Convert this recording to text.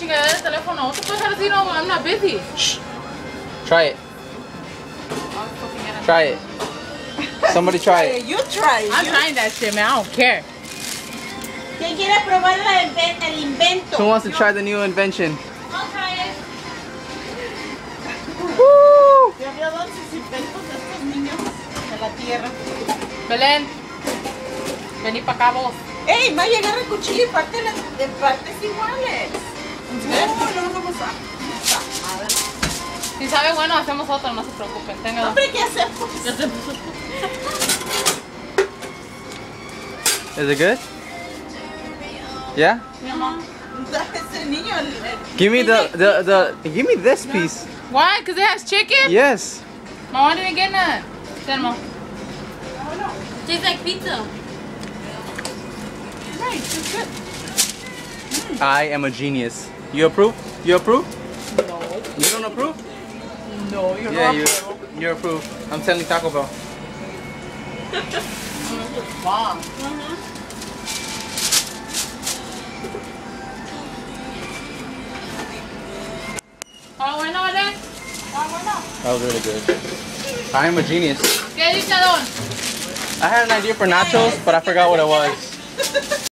chingadera de teléfono. ¿Tú puedes dejar así? No, I'm not busy. Shh. Try it. Try it. Somebody try it. You try it. I'm trying that shit, man. I don't care. ¿Quién quiere probar el invento? Who wants to try the new invention? I'll try it. Woo! Yo había dado sus inventos de estos niños de la tierra. Belén, vení para acá vos. ¡Ey! Va a llegar el cuchillo y parte de partes iguales. No vamos a ver. Si sabe bueno, hacemos otro, no se preocupen. Tenga dos. Hombre, ¿qué hacemos? Is it good? Yeah? Ese niño. Give me give me this piece. Why? Because it has chicken? Yes. Mama didn't get none. Tenmo. Tastes like pizza. Nice, it's good. I am a genius. You approve? You approve? No. You don't approve? No, you're Yeah, wrong. you approve. I'm telling Taco Bell. Wow. Ah, bueno, Belén. Ah, bueno. That was really good. I am a genius. ¿Qué dice Don? I had an idea for nachos, but I forgot what it was.